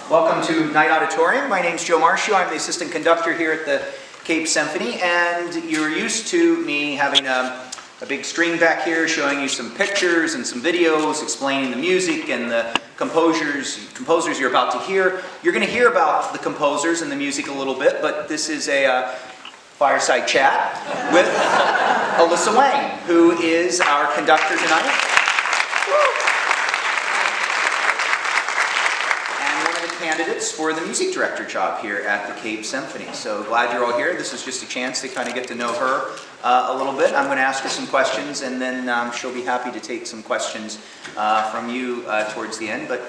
Welcome to Night Auditorium. My name's Joe Marchio. I'm the assistant conductor here at the Cape Symphony, and you're used to me having a big screen back here showing you some pictures and some videos explaining the music and the composers you're about to hear. You're going to hear about the composers and the music a little bit, but this is a fireside chat with Alyssa Wang, who is our conductor tonight. Candidates for the music director job here at the Cape Symphony. So glad you're all here. This is just a chance to kind of get to know her a little bit. I'm going to ask her some questions, and then she'll be happy to take some questions from you towards the end. But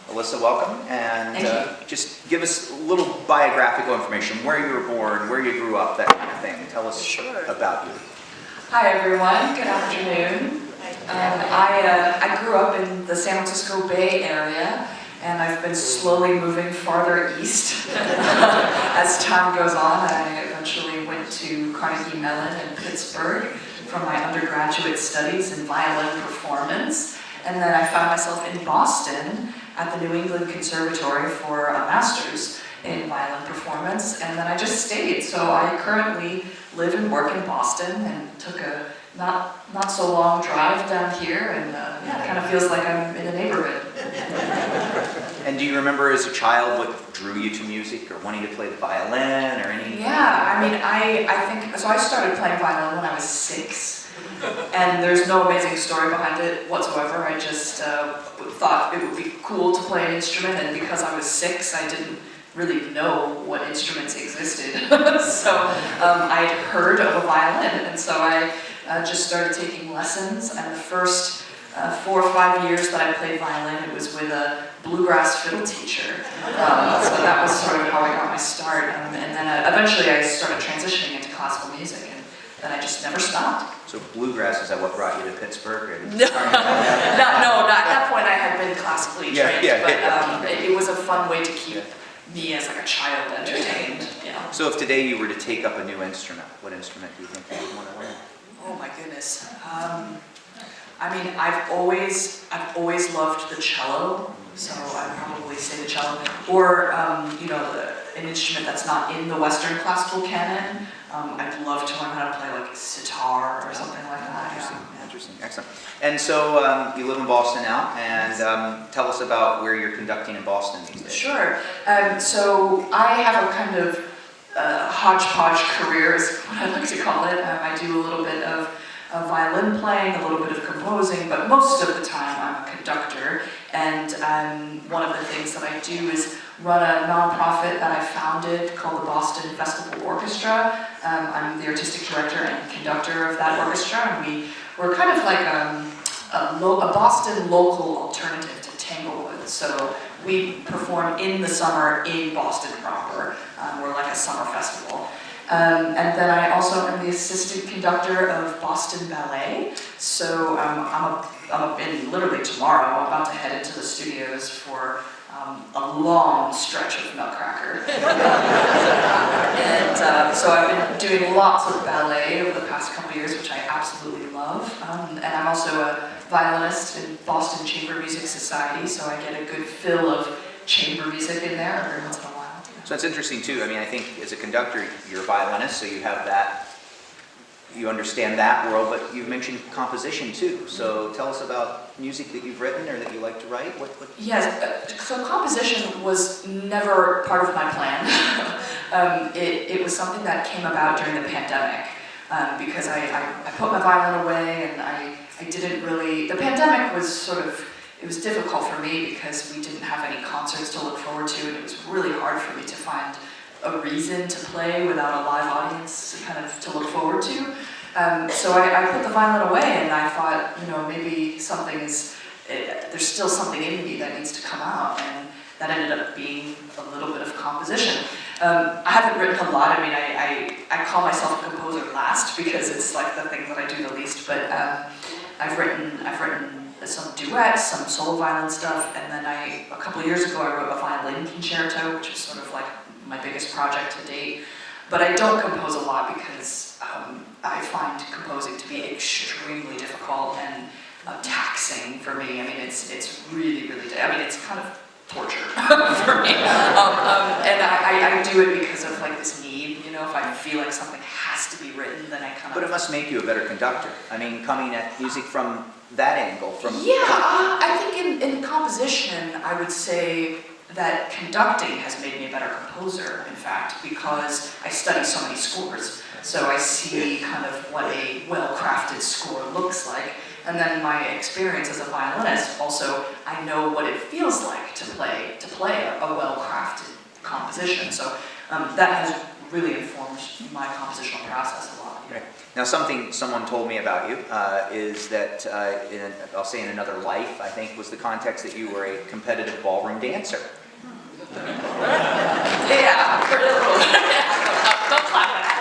Alyssa, welcome, and just give us a little biographical information, where you were born, where you grew up, that kind of thing. Tell us about you. Hi everyone, good afternoon. I grew up in the San Francisco Bay Area, and I've been slowly moving farther east as time goes on. I eventually went to Carnegie Mellon in Pittsburgh for my undergraduate studies in violin performance, and then I found myself in Boston at the New England Conservatory for a master's in violin performance, and then I just stayed. So I currently live and work in Boston, and took a not so long drive down here, and it kind of feels like I'm in the neighborhood. And do you remember as a child what drew you to music, or wanting to play the violin, or any? Yeah, I mean, I think, so I started playing violin when I was 6, and there's no amazing story behind it whatsoever. I just thought it would be cool to play an instrument, and because I was 6, I didn't really know what instruments existed. So I'd heard of a violin, and so I just started taking lessons, and the first 4 or 5 years that I played violin, it was with a bluegrass fiddle teacher. So that was sort of how I got my start, and then eventually I started transitioning into classical music, and then I just never stopped. So bluegrass, is that what brought you to Pittsburgh? And No, not at that point I had been classically trained, but it was a fun way to keep me as like a child entertained. Yeah. So if today you were to take up a new instrument, what instrument do you think you would want to learn? Oh my goodness. I mean, I've always loved the cello, so I'd probably say the cello. Or, you know, an instrument that's not in the Western classical canon. I'd love to learn how to play like a Centaur or something like that. Interesting, excellent. And so you live in Boston now, and tell us about where you're conducting in Boston these days. Sure. So I have a kind of hodgepodge career, is what I like to call it. I do a little bit of violin playing, a little bit of composing, but most of the time I'm a conductor. And one of the things that I do is run a nonprofit that I founded called the Boston Festival Orchestra. I'm the artistic director and conductor of that orchestra, and we're kind of like a Boston local alternative to Tanglewood. So we perform in the summer in Boston proper. We're like a summer festival. And then I also am the assistant conductor of Boston Ballet. So literally tomorrow, I'm about to head into the studios for a long stretch of Nutcracker. And so I've been doing lots of ballet over the past couple years, which I absolutely love. And I'm also a violinist in Boston Chamber Music Society, so I get a good fill of chamber music in there every once in a while. So it's interesting too. I mean, I think as a conductor, you're a violinist, so you have that, you understand that world, but you've mentioned composition too. So tell us about music that you've written or that you like to write. Yes, so composition was never part of my plan. It was something that came about during the pandemic, because I put my violin away, and I didn't really, the pandemic was sort of, it was difficult for me because we didn't have any concerts to look forward to, and it was really hard for me to find a reason to play without a live audience kind of to look forward to. So I put the violin away, and I thought, you know, maybe there's still something in me that needs to come out, and that ended up being a little bit of composition. I haven't written a lot. I mean, I call myself a composer last because it's like the thing that I do the least, but I've written some duets, some solo violin stuff, and then a couple of years ago I wrote a violin concerto, which is sort of like my biggest project to date. But I don't compose a lot because I find composing to be extremely difficult and taxing for me. I mean, it's really, really, I mean, it's kind of torture for me. And I do it because of like this need, you know, if I feel like something has to be written, then I kind of... But it must make you a better conductor. I mean, coming at music from that angle, from... Yeah, I think in composition, I would say that conducting has made me a better composer, in fact, because I study so many scores. So I see kind of what a well-crafted score looks like. And then my experience as a violinist, also, I know what it feels like to play a well-crafted composition. So that has really informed my compositional process a lot. Right. Now, something someone told me about you is that, I'll say in another life, I think, was the context that you were a competitive ballroom dancer. Yeah, don't clap at that.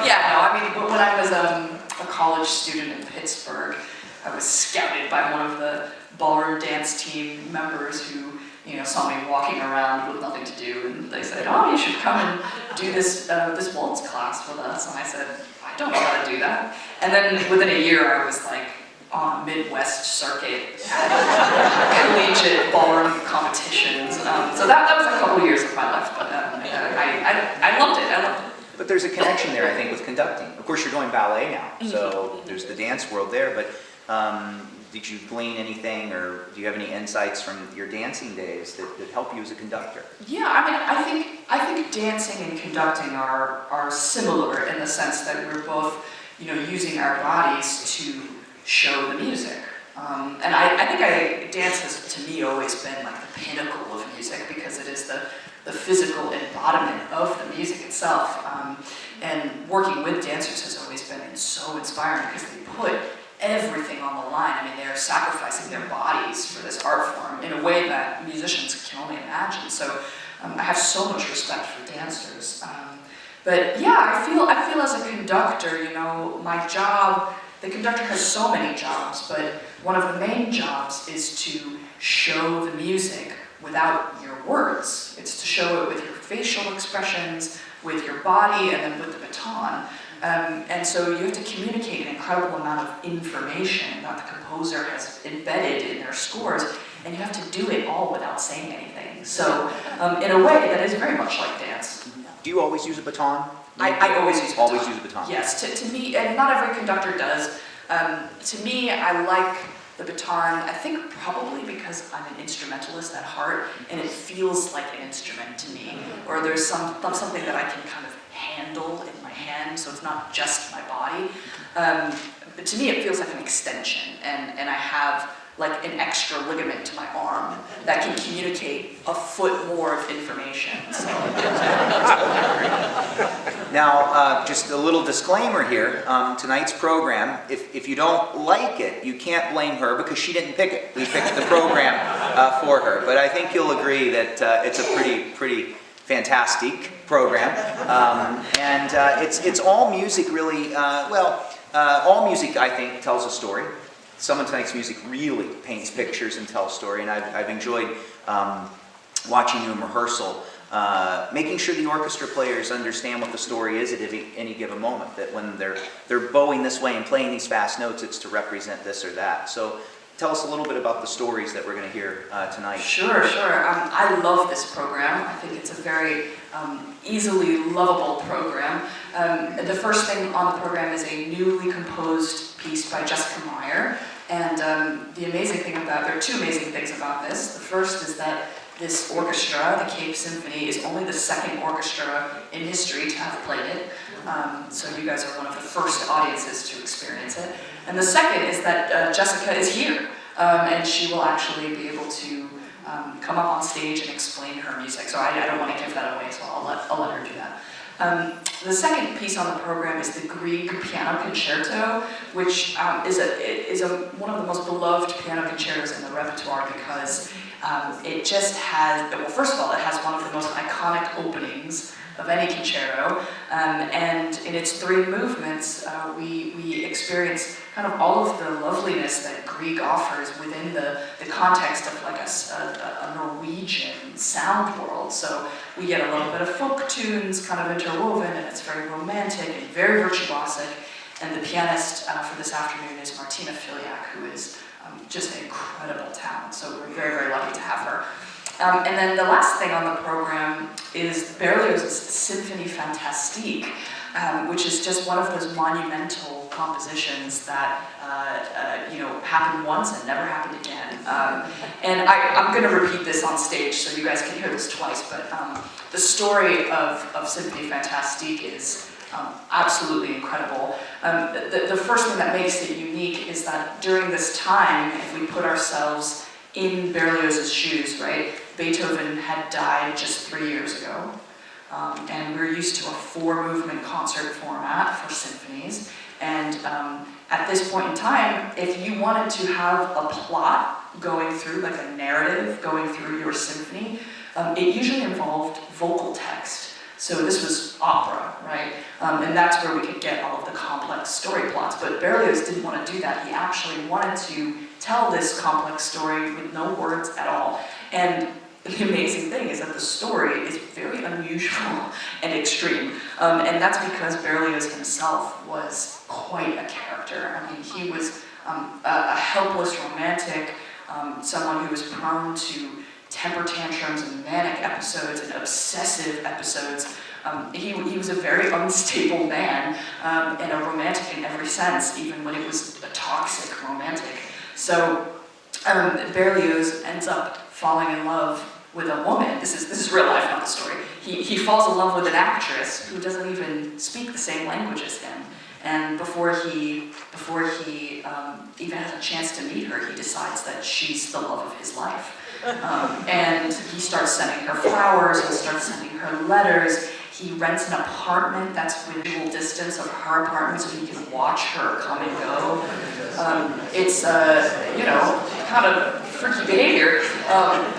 Yeah, no, I mean, when I was a college student in Pittsburgh, I was scouted by one of the ballroom dance team members who, you know, saw me walking around with nothing to do, and they said, "Oh, you should come and do this waltz class with us." And I said, "I don't know how to do that." And then within a year, I was like on a Midwest circuit at collegiate ballroom competitions. So that was a couple years of my life, but I loved it. I loved it. But there's a connection there, I think, with conducting. Of course, you're doing ballet now, so there's the dance world there, but did you glean anything, or do you have any insights from your dancing days that help you as a conductor? Yeah, I mean, I think dancing and conducting are similar in the sense that we're both, you know, using our bodies to show the music. And I think dance has, to me, always been like the pinnacle of music because it is the physical embodiment of the music itself. And working with dancers has always been so inspiring because they put everything on the line. I mean, they're sacrificing their bodies for this art form in a way that musicians can only imagine. So I have so much respect for dancers. But yeah, I feel as a conductor, you know, my job, the conductor has so many jobs, but one of the main jobs is to show the music without your words. It's to show it with your facial expressions, with your body, and then with the baton. And so you have to communicate an incredible amount of information that the composer has embedded in their scores, and you have to do it all without saying anything. So in a way, that is very much like dance. Do you always use a baton? I always use a baton. Always use a baton. Yes, to me, and not every conductor does. To me, I like the baton, I think probably because I'm an instrumentalist at heart, and it feels like an instrument to me, or there's something that I can kind of handle in my hand, so it's not just my body. But to me, it feels like an extension, and I have like an extra ligament to my arm that can communicate a foot more of information. So. Now, just a little disclaimer here. Tonight's program, if you don't like it, you can't blame her because she didn't pick it. We picked the program for her. But I think you'll agree that it's a pretty fantastic program. And it's all music really, all music, I think, tells a story. Some of tonight's music really paints pictures and tells a story, and I've enjoyed watching you in rehearsal, making sure the orchestra players understand what the story is at any given moment, that when they're bowing this way and playing these fast notes, it's to represent this or that. So tell us a little bit about the stories that we're going to hear tonight. Sure. I love this program. I think it's a very easily lovable program. The first thing on the program is a newly composed piece by Jessica Meyer. And the amazing thing there are two amazing things about this. The first is that this orchestra, the Cape Symphony, is only the second orchestra in history to have played it. So you guys are one of the first audiences to experience it. And the second is that Jessica is here, and she will actually be able to come up on stage and explain her music. So I don't want to give that away, so I'll let her do that. The second piece on the program is the Grieg Piano Concerto, which is one of the most beloved piano concertos in the repertoire because it just has, well, first of all, it has one of the most iconic openings of any concerto, and in its three movements, we experience kind of all of the loveliness that Grieg offers within the context of like a Norwegian sound world. So we get a little bit of folk tunes kind of interwoven, and it's very romantic and very virtuosic. And the pianist for this afternoon is Martina Filiak, who is just an incredible talent. So we're very, very lucky to have her. And then the last thing on the program is Berlioz's Symphony Fantastique, which is just one of those monumental compositions that happened once and never happened again. And I'm going to repeat this on stage so you guys can hear this twice, but the story of Symphony Fantastique is absolutely incredible. The first thing that makes it unique is that during this time, if we put ourselves in Berlioz's shoes, right? Beethoven had died just 3 years ago, and we're used to a 4-movement concert format for symphonies. And at this point in time, if you wanted to have a plot going through, like a narrative going through your symphony, it usually involved vocal text. So this was opera, right? And that's where we could get all of the complex story plots. But Berlioz didn't want to do that. He actually wanted to tell this complex story with no words at all. And the amazing thing is that the story is very unusual and extreme. And that's because Berlioz himself was quite a character. I mean, he was a helpless romantic, someone who was prone to temper tantrums and manic episodes and obsessive episodes. He was a very unstable man and a romantic in every sense, even when it was a toxic romantic. So Berlioz ends up falling in love with a woman. This is real life, not the story. He falls in love with an actress who doesn't even speak the same language as him. And before he even has a chance to meet her, he decides that she's the love of his life. And he starts sending her flowers, he starts sending her letters. He rents an apartment that's within distance of her apartment so he can watch her come and go. It's kind of freaky behavior.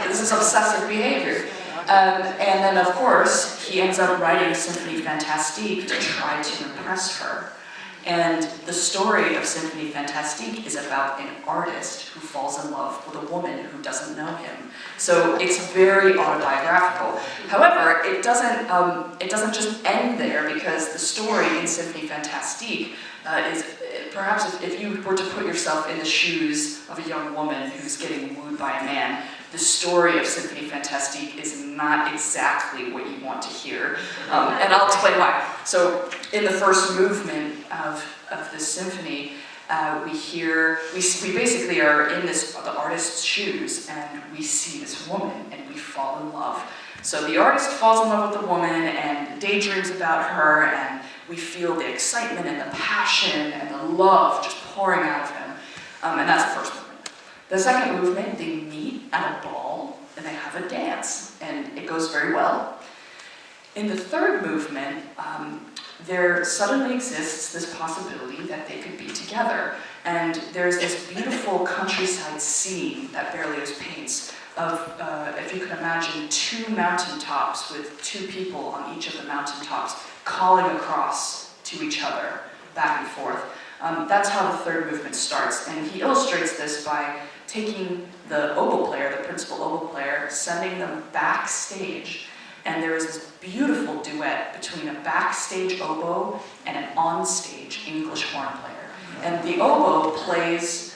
This is obsessive behavior. And then, of course, he ends up writing Symphony Fantastique to try to impress her. And the story of Symphony Fantastique is about an artist who falls in love with a woman who doesn't know him. So it's very autobiographical. However, it doesn't just end there, because the story in Symphony Fantastique is perhaps if you were to put yourself in the shoes of a young woman who's getting wooed by a man, the story of Symphony Fantastique is not exactly what you want to hear. And I'll explain why. So in the first movement of this symphony, we basically are in the artist's shoes, and we see this woman and we fall in love. So the artist falls in love with the woman and daydreams about her, and we feel the excitement and the passion and the love just pouring out of him. And that's the first movement. The second movement, they meet at a ball and they have a dance, and it goes very well. In the third movement, there suddenly exists this possibility that they could be together. And there's this beautiful countryside scene that Berlioz paints of, if you can imagine, 2 mountaintops with 2 people on each of the mountaintops calling across to each other, back and forth. That's how the third movement starts. And he illustrates this by taking the oboe player, the principal oboe player, sending them backstage. And there is this beautiful duet between a backstage oboe and an onstage English horn player. And the oboe plays,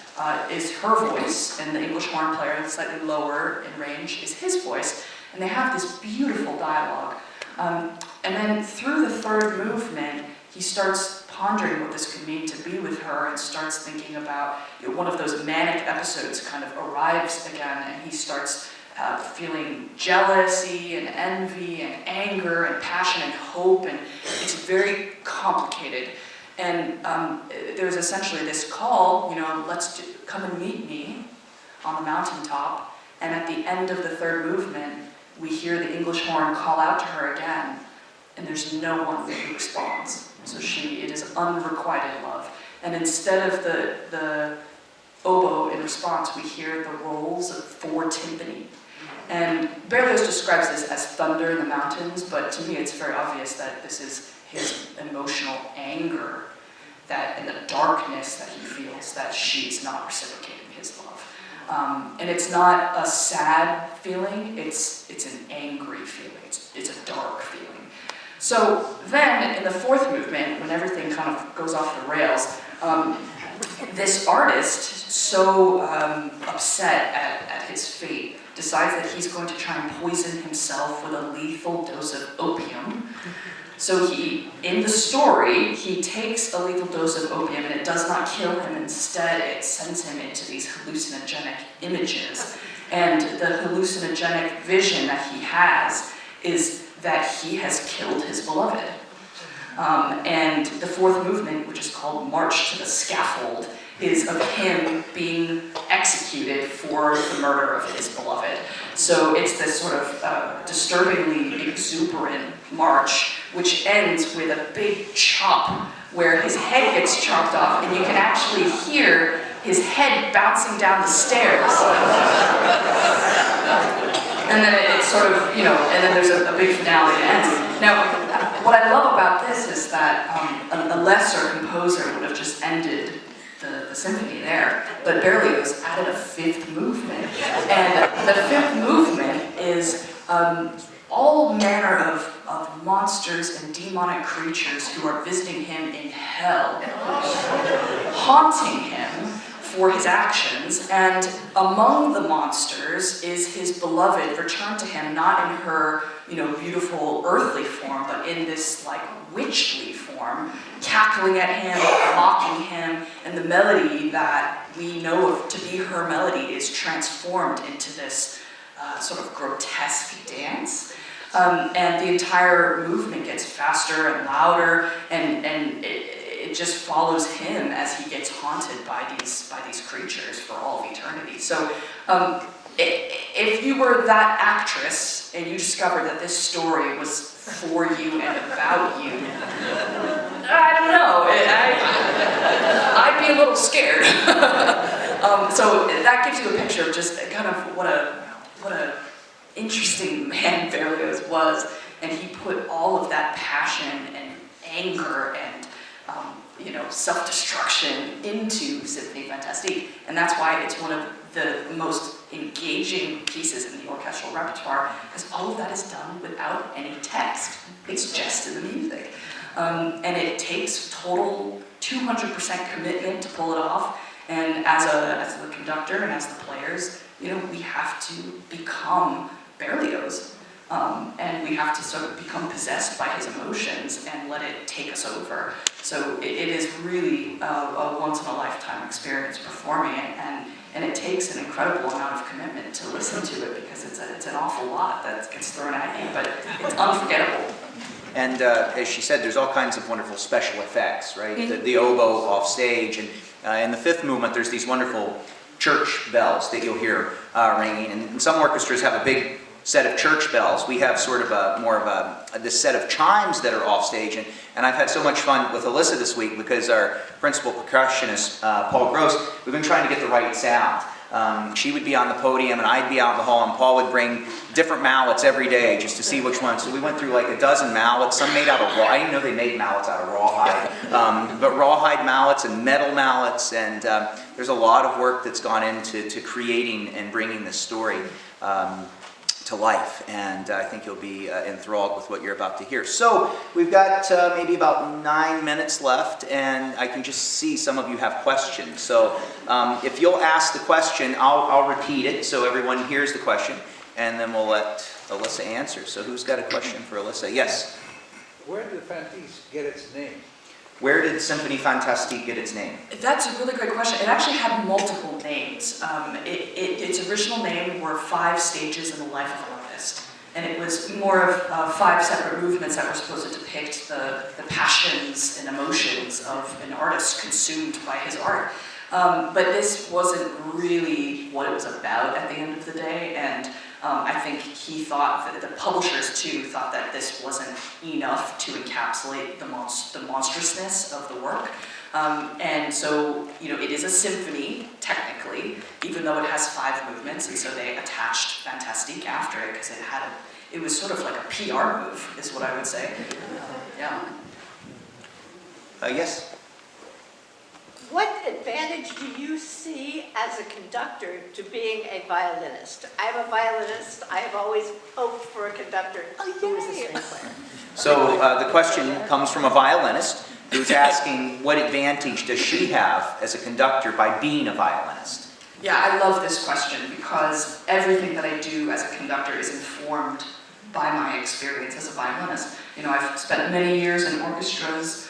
is her voice, and the English horn player, slightly lower in range, is his voice. And they have this beautiful dialogue. And then through the third movement, he starts pondering what this could mean to be with her, and starts thinking about, one of those manic episodes kind of arrives again, and he starts feeling jealousy and envy and anger and passion and hope, and it's very complicated. And there's essentially this call, come and meet me on the mountaintop. And at the end of the third movement, we hear the English horn call out to her again, and there's no one who responds. So it is unrequited love. And instead of the oboe in response, we hear the rolls of 4 timpani. And Berlioz describes this as thunder in the mountains, but to me it's very obvious that this is his emotional anger, that in the darkness that he feels that she's not reciprocating his love. And it's not a sad feeling, it's an angry feeling, it's a dark feeling. So then, in the fourth movement, when everything kind of goes off the rails, this artist, so upset at his fate, decides that he's going to try and poison himself with a lethal dose of opium. So in the story, he takes a lethal dose of opium and it does not kill him. Instead, it sends him into these hallucinogenic images. And the hallucinogenic vision that he has is that he has killed his beloved. And the fourth movement, which is called March to the Scaffold, is of him being executed for the murder of his beloved. So it's this sort of disturbingly exuberant march, which ends with a big chop where his head gets chopped off, and you can actually hear his head bouncing down the stairs. And then it's sort of, and then there's a big finale that ends. Now, what I love about this is that a lesser composer would have just ended the symphony there, but Berlioz added a fifth movement. And the fifth movement is all manner of monsters and demonic creatures who are visiting him in hell, haunting him for his actions, and among the monsters is his beloved returned to him, not in her, beautiful earthly form, but in this like witchly form, cackling at him, mocking him, and the melody that we know of to be her melody is transformed into this sort of grotesque dance. And the entire movement gets faster and louder, and it just follows him as he gets haunted by these creatures for all of eternity. So if you were that actress and you discovered that this story was for you and about you, I don't know, I'd be a little scared. So that gives you a picture of just kind of what a interesting man Berlioz was, and he put all of that passion and anger and self-destruction into Symphonie Fantastique, and that's why it's one of the most engaging pieces in the orchestral repertoire, because all of that is done without any text. It's just in the music. And it takes total 200% commitment to pull it off, and as the conductor and as the players, we have to become Berlioz. And we have to sort of become possessed by his emotions and let it take us over. So it is really a once-in-a-lifetime experience performing it, and it takes an incredible amount of commitment to listen to it, because it's an awful lot that gets thrown at you, but it's unforgettable. And as she said, there's all kinds of wonderful special effects, right? Mm-hmm. The oboe off stage, and in the fifth movement, there's these wonderful church bells that you'll hear ringing, and some orchestras have a big set of church bells. We have sort of this set of chimes that are off stage, and I've had so much fun with Alyssa this week, because our principal percussionist, Paul Gross, we've been trying to get the right sound. She would be on the podium and I'd be out in the hall, and Paul would bring different mallets every day just to see which one. So we went through like a dozen mallets, some made out of raw. I didn't know they made mallets out of rawhide, but rawhide mallets and metal mallets, and there's a lot of work that's gone into creating and bringing this story to life, and I think you'll be enthralled with what you're about to hear. So we've got maybe about 9 minutes left, and I can just see some of you have questions. So if you'll ask the question, I'll repeat it so everyone hears the question, and then we'll let Alyssa answer. So who's got a question for Alyssa? Yes? Where did Fantastique get its name? Where did Symphonie Fantastique get its name? That's a really great question. It actually had multiple names. Its original name were 5 stages in the life of an artist. And it was more of 5 separate movements that were supposed to depict the passions and emotions of an artist consumed by his art. But this wasn't really what it was about at the end of the day, and I think he thought that the publishers too thought that this wasn't enough to encapsulate the monstrousness of the work. And so, it is a symphony, technically, even though it has 5 movements, and so they attached Fantastique after it, because it was sort of like a PR move, is what I would say. Yeah. Yes? What advantage do you see as a conductor to being a violinist? I'm a violinist. I have always hoped for a conductor who is a string player. So the question comes from a violinist, who's asking what advantage does she have as a conductor by being a violinist? Yeah, I love this question because everything that I do as a conductor is informed by my experience as a violinist. You know, I've spent many years in orchestras.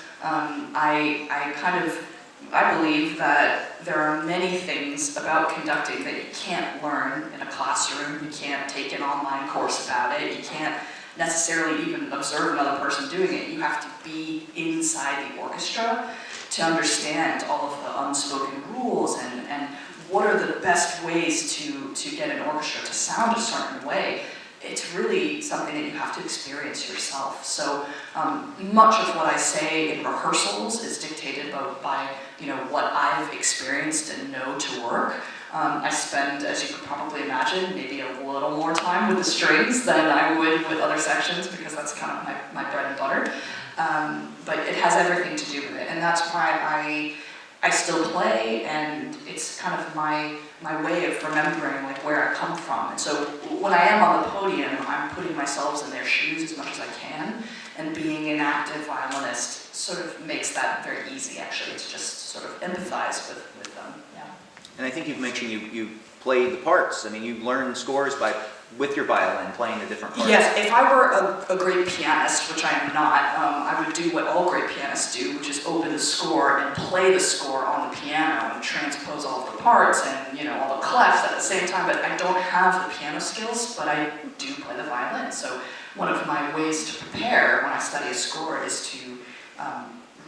I believe that there are many things about conducting that you can't learn in a classroom. You can't take an online course about it. You can't necessarily even observe another person doing it. You have to be inside the orchestra to understand all of the unspoken rules and what are the best ways to get an orchestra to sound a certain way. It's really something that you have to experience yourself. So much of what I say in rehearsals is dictated by what I've experienced and know to work. I spend, as you could probably imagine, maybe a little more time with the strings than I would with other sections because that's kind of my bread and butter. But it has everything to do with it, and that's why I still play, and it's kind of my way of remembering like where I come from. And so when I am on the podium, I'm putting myself in their shoes as much as I can, and being an active violinist sort of makes that very easy, actually, to just sort of empathize with them. Yeah. And I think you've mentioned you play the parts. I mean, you learn scores with your violin, playing the different parts. Yes, if I were a great pianist, which I am not, I would do what all great pianists do, which is open the score and play the score on the piano and transpose all of the parts and all the clefs at the same time. But I don't have the piano skills, but I do play the violin. So one of my ways to prepare when I study a score is to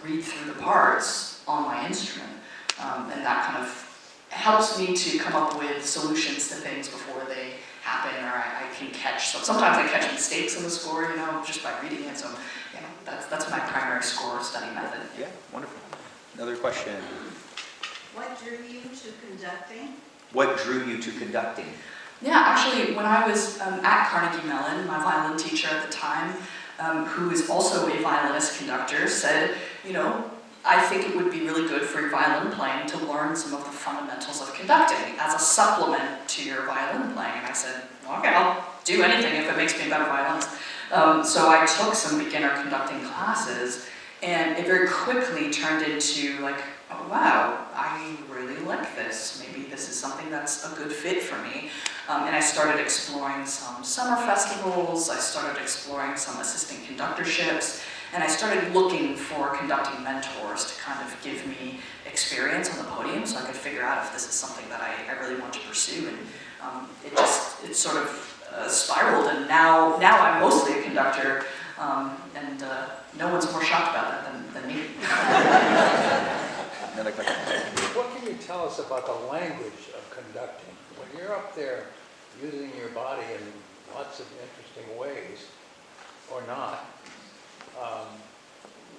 read through the parts on my instrument, and that kind of helps me to come up with solutions to things before they happen, or I can catch. So sometimes I catch mistakes in the score, just by reading it. So, that's my primary score study method. Yeah, wonderful. Another question. What drew you to conducting? What drew you to conducting? Yeah, actually, when I was at Carnegie Mellon, my violin teacher at the time, who is also a violinist conductor, said, I think it would be really good for your violin playing to learn some of the fundamentals of conducting as a supplement to your violin playing. And I said, okay, I'll do anything if it makes me a better violinist. So I took some beginner conducting classes, and it very quickly turned into like, oh wow, I really like this. Maybe this is something that's a good fit for me. And I started exploring some summer festivals, I started exploring some assistant conductorships, and I started looking for conducting mentors to kind of give me experience on the podium so I could figure out if this is something that I really want to pursue. And it sort of spiraled, and now I'm mostly a conductor, and no one's more shocked about that than me. Another question. What can you tell us about the language of conducting? When you're up there using your body in lots of interesting ways, or not,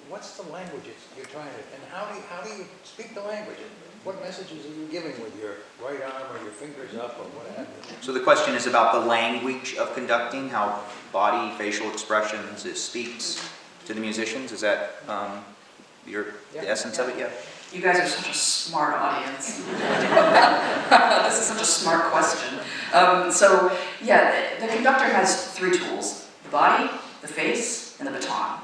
what's the language you're trying to, and how do you speak the language? What messages are you giving with your right arm or your fingers up or what have you? So the question is about the language of conducting, how body, facial expressions, it speaks to the musicians. Is that the essence of it? Yeah. You guys are such a smart audience. This is such a smart question. The conductor has three tools: the body, the face, and the baton.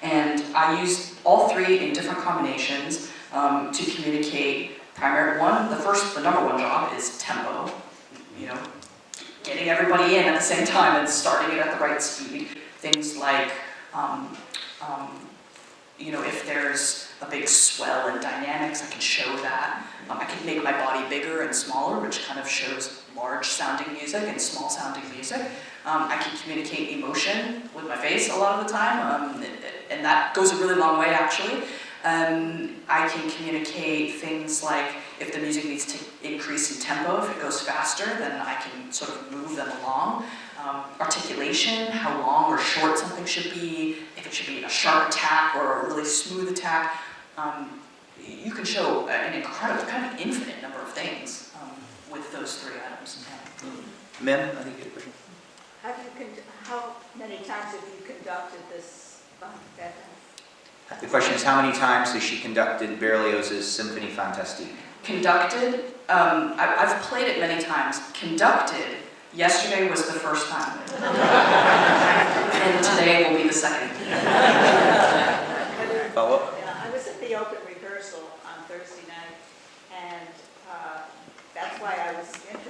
And I use all three in different combinations to communicate. The number one job is tempo. Getting everybody in at the same time and starting it at the right speed. Things like, if there's a big swell in dynamics, I can show that. I can make my body bigger and smaller, which kind of shows large sounding music and small sounding music. I can communicate emotion with my face a lot of the time, and that goes a really long way, actually. I can communicate things like if the music needs to increase in tempo, if it goes faster, then I can sort of move them along. Articulation, how long or short something should be, if it should be a sharp attack or a really smooth attack. You can show an incredible, kind of infinite number of things with those three items. Mim, I think you had a question. How many times have you conducted this? The question is, how many times has she conducted Berlioz's Symphony Fantastique? Conducted, I've played it many times. Conducted, yesterday was the first time. And today will be the second. Follow up? Yeah, I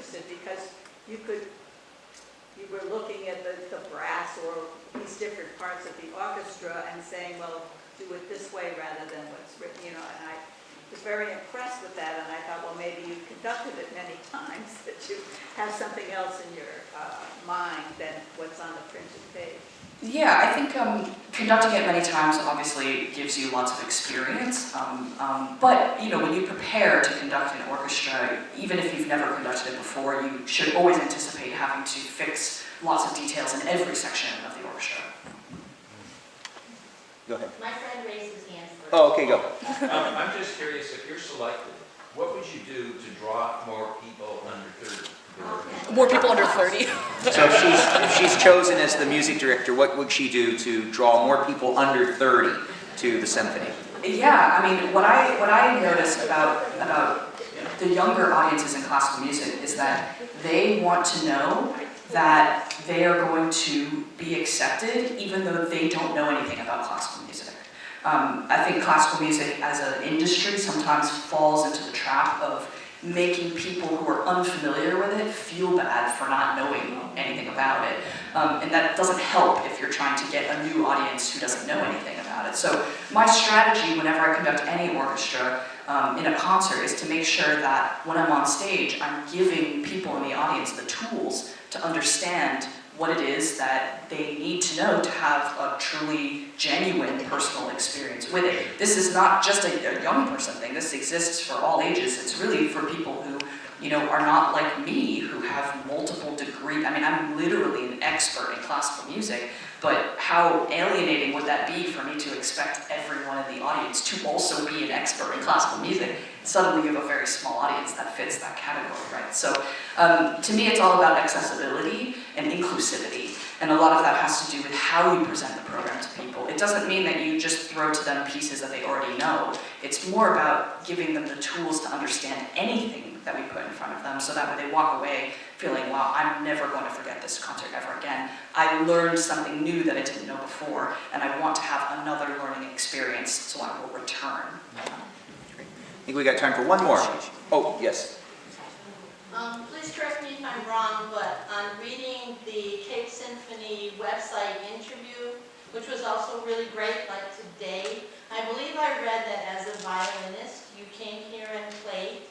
interested because you were looking at the brass or these different parts of the orchestra and saying, well, do it this way rather than what's written, and I was very impressed with that, and I thought, well, maybe you conducted it many times, that you have something else in your mind than what's on the printed page. Yeah, I think conducting it many times obviously gives you lots of experience, but when you prepare to conduct an orchestra, even if you've never conducted it before, you should always anticipate having to fix lots of details in every section of the orchestra. Go ahead. My friend raised his hand first. Oh, okay, go. I'm just curious, if you're selected, what would you do to draw more people under 30? More people under 30. So if she's chosen as the music director, what would she do to draw more people under 30 to the symphony? Yeah, I mean, what I notice about the younger audiences in classical music is that they want to know that they are going to be accepted even though they don't know anything about classical music. I think classical music as an industry sometimes falls into the trap of making people who are unfamiliar with it feel bad for not knowing anything about it. And that doesn't help if you're trying to get a new audience who doesn't know anything about it. So my strategy whenever I conduct any orchestra in a concert is to make sure that when I'm on stage, I'm giving people in the audience the tools to understand what it is that they need to know to have a truly genuine personal experience with it. This is not just a young person thing. This exists for all ages. It's really for people who, are not like me, who have multiple degrees. I mean, I'm literally an expert in classical music, but how alienating would that be for me to expect everyone in the audience to also be an expert in classical music? Suddenly you have a very small audience that fits that category, right? So to me, it's all about accessibility and inclusivity. And a lot of that has to do with how you present the program to people. It doesn't mean that you just throw to them pieces that they already know. It's more about giving them the tools to understand anything that we put in front of them, so that when they walk away feeling, wow, I'm never going to forget this concert ever again. I learned something new that I didn't know before, and I want to have another learning experience, so I will return. I think we got time for one more. Oh, yes. Please correct me if I'm wrong, but on reading the Cape Symphony website interview, which was also really great, like today, I believe I read that as a violinist, you came here and played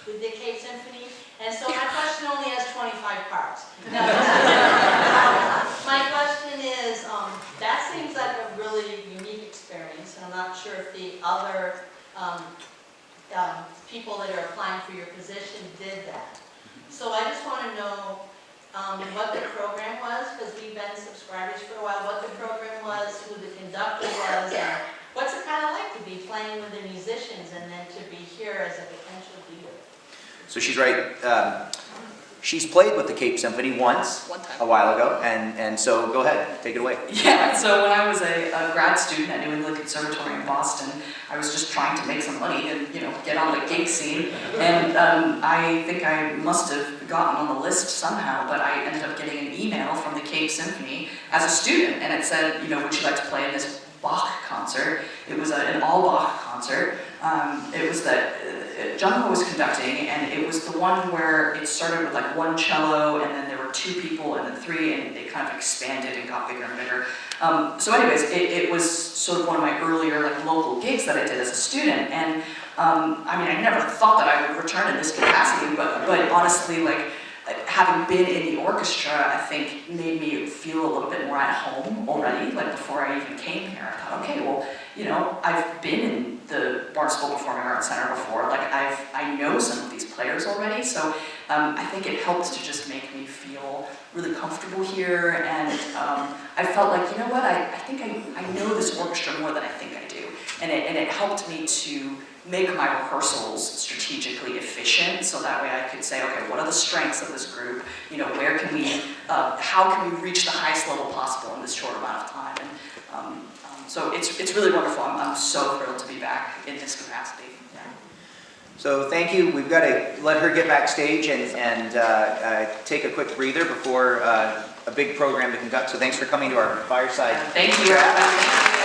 with the Cape Symphony, and so my question only has 25 parts. My question is, that seems like a really unique experience, and I'm not sure if the other people that are applying for your position did that. So I just want to know what the program was, because we've been subscribers for a while, what the program was, who the conductor was, and what's it kind of like to be playing with the musicians and then to be here as a potential leader. So she's right. She's played with the Cape Symphony once, One time. a while ago, and so go ahead, take it away. Yeah, so when I was a grad student at New England Conservatory in Boston, I was just trying to make some money and get on the gig scene. And I think I must have gotten on the list somehow, but I ended up getting an email from the Cape Symphony as a student, and it said, would you like to play in this Bach concert? It was an all Bach concert. It was that John was conducting, and it was the one where it started with like one cello, and then there were two people, and then three, and they kind of expanded and got bigger and bigger. So anyways, it was sort of one of my earlier like local gigs that I did as a student, and I mean, I never thought that I would return in this capacity, but honestly, like having been in the orchestra, I think made me feel a little bit more at home already, like before I even came here. I thought, okay, well, I've been in the Barnstable Performing Arts Center before, like I know some of these players already, so I think it helped to just make me feel really comfortable here, and I felt like, I think I know this orchestra more than I think I do, and it helped me to make my rehearsals strategically efficient, so that way I could say, okay, what are the strengths of this group? Where can we, how can we reach the highest level possible in this short amount of time? And so it's really wonderful. I'm so thrilled to be back in this capacity. Yeah. So thank you. We've got to let her get backstage and take a quick breather before a big program to conduct. So thanks for coming to our Fireside. Thank you.